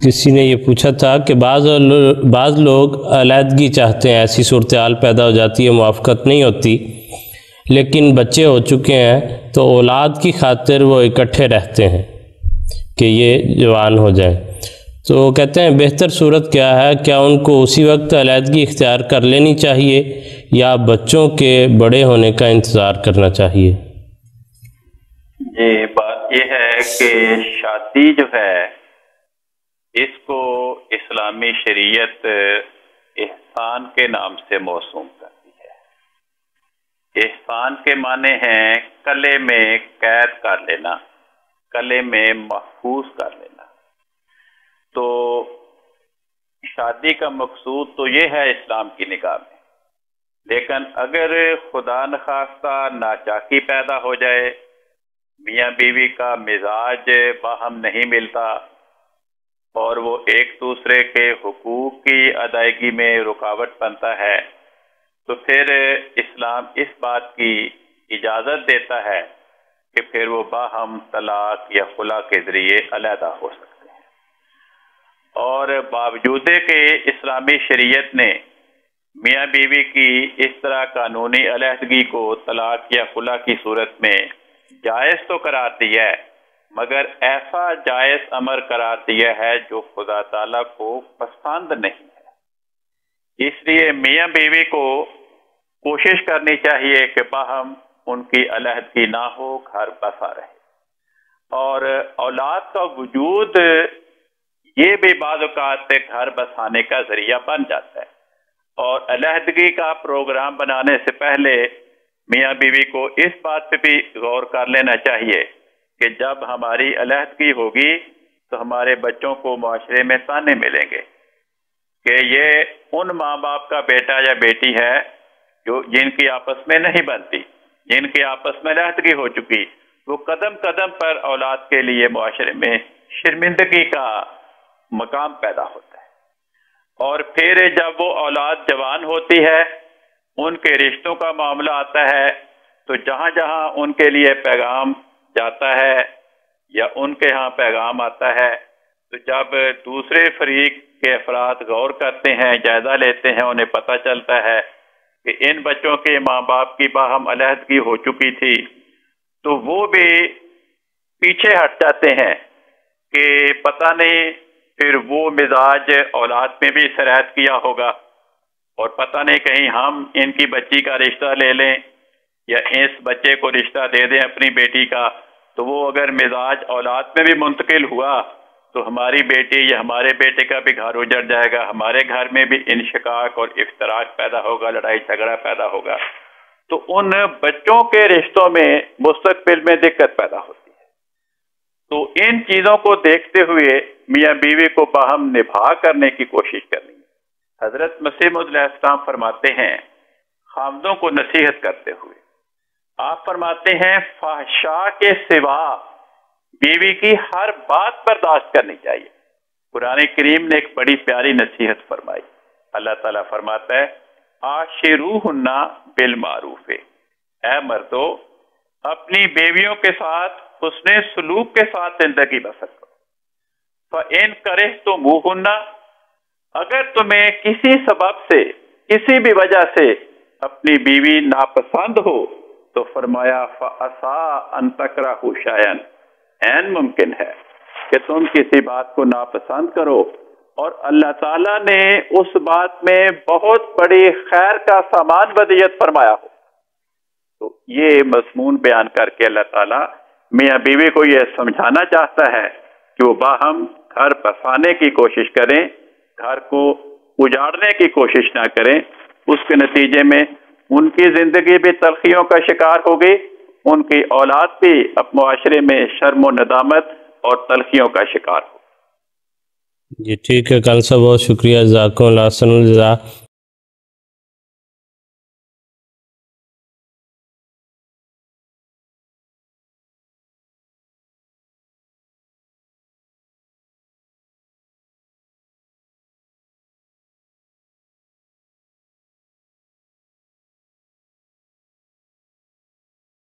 کسی نے یہ پوچھا تھا کہ بعض لوگ علیحدگی چاہتے ہیں، ایسی صورتحال پیدا ہو جاتی ہے، موافقت نہیں ہوتی، لیکن بچے ہو چکے ہیں تو اولاد کی خاطر وہ اکٹھے رہتے ہیں کہ یہ جوان ہو جائیں، تو کہتے ہیں بہتر صورت کیا ہے؟ کیا ان کو اسی وقت علیحدگی اختیار کر لینی چاہیے یا بچوں کے بڑے ہونے کا انتظار کرنا چاہیے؟ جی، بات یہ ہے کہ شادی جو ہے اس کو اسلامی شریعت احسان کے نام سے موسوم کرتی ہے۔ احسان کے معنی ہیں کلے میں قید کر لینا، کلے میں محفوظ کر لینا۔ تو شادی کا مقصود تو یہ ہے اسلام کی نگاہ میں، لیکن اگر خدا نخواستہ ناچاکی پیدا ہو جائے، میاں بیوی کا مزاج باہم نہیں ملتا اور وہ ایک دوسرے کے حقوق کی ادائیگی میں رکاوٹ بنتا ہے، تو پھر اسلام اس بات کی اجازت دیتا ہے کہ پھر وہ باہم طلاق یا خلا کے ذریعے علیحدہ ہو سکتے ہیں۔ اور باوجود کہ اسلامی شریعت نے میاں بیوی کی اس طرح قانونی علیحدگی کو طلاق یا خلا کی صورت میں جائز تو قرار دیا ہے، مگر ایسا جائز امر قرار دیا ہے جو خدا تعالیٰ کو پسند نہیں ہے۔ اس لیے میاں بیوی کو کوشش کرنی چاہیے کہ باہم ان کی علیحدگی نہ ہو، گھر بسا رہے۔ اور اولاد کا وجود یہ بھی بعض اوقات گھر بسانے کا ذریعہ بن جاتا ہے، اور علیحدگی کا پروگرام بنانے سے پہلے میاں بیوی کو اس بات پہ بھی غور کر لینا چاہیے کہ جب ہماری علیحدگی ہوگی تو ہمارے بچوں کو معاشرے میں تانے ملیں گے کہ یہ ان ماں باپ کا بیٹا یا بیٹی ہے جن کی آپس میں نہیں بنتی، جن کی آپس میں علیحدگی ہو چکی۔ وہ قدم قدم پر اولاد کے لیے معاشرے میں شرمندگی کا مقام پیدا ہوتا ہے۔ اور پھر جب وہ اولاد جوان ہوتی ہے، ان کے رشتوں کا معاملہ آتا ہے، تو جہاں جہاں ان کے لیے پیغام جاتا ہے یا ان کے ہاں پیغام آتا ہے، تو جب دوسرے فریق کے افراد غور کرتے ہیں، جائزہ لیتے ہیں، انہیں پتہ چلتا ہے کہ ان بچوں کے ماں باپ کی باہم علیحدگی ہو چکی تھی، تو وہ بھی پیچھے ہٹ جاتے ہیں کہ پتہ نہیں پھر وہ مزاج اولاد میں بھی سرایت کیا ہوگا، اور پتہ نہیں کہیں ہم ان کی بچی کا رشتہ لے لیں یا اس بچے کو رشتہ دے دیں اپنی بیٹی کا، تو وہ اگر مزاج اولاد میں بھی منتقل ہوا تو ہماری بیٹی یا ہمارے بیٹے کا بھی گھر اجڑ جائے گا، ہمارے گھر میں بھی انشقاق اور افتراق پیدا ہوگا، لڑائی جھگڑا پیدا ہوگا۔ تو ان بچوں کے رشتوں میں مستقبل میں دقت پیدا ہوتی ہے۔ تو ان چیزوں کو دیکھتے ہوئے میاں بیوی کو باہم نبھا کرنے کی کوشش کرنی ہے۔ حضرت مسیح موعود علیہ السلام فرماتے ہیں خامدوں کو نصیحت کرتے ہوئے، آپ فرماتے ہیں فحشاء کے سوا بیوی کی ہر بات برداشت کرنی چاہیے۔ قرآن کریم نے ایک بڑی پیاری نصیحت فرمائی۔ اللہ تعالیٰ فرماتا ہے عاشروہن بالمعروف، اے مردو اپنی بیویوں کے ساتھ حسن سلوک کے ساتھ زندگی بسر کرو۔ فَإِن كَرِهْتُمُوهُنَّ، اگر تمہیں کسی سبب سے، کسی بھی وجہ سے اپنی بیوی ناپسند ہو، تو فرمایا فَعَسَىٰ أَن تَكْرَهُوا شَيْئًا، عین ممکن ہے کہ تم کسی بات کو ناپسند کرو اور اللہ تعالیٰ نے اس بات میں بہت بڑی خیر کا سامان ودیعت فرمایا ہو۔ تو یہ مضمون بیان کر کے اللہ تعالیٰ میاں بیوی کو یہ سمجھانا چاہتا ہے کہ وہ باہم گھر بسانے کی کوشش کریں، گھر کو اجاڑنے کی کوشش نہ کریں۔ اس کے نتیجے میں ان کی زندگی بھی تلخیوں کا شکار ہوگی، ان کی اولاد بھی اب معاشرے میں شرم و ندامت اور تلخیوں کا شکار ہوگی۔ جی ٹھیک ہے، کل صاحب بہت شکریہ، جزاکم اللہ، احسن الجزا۔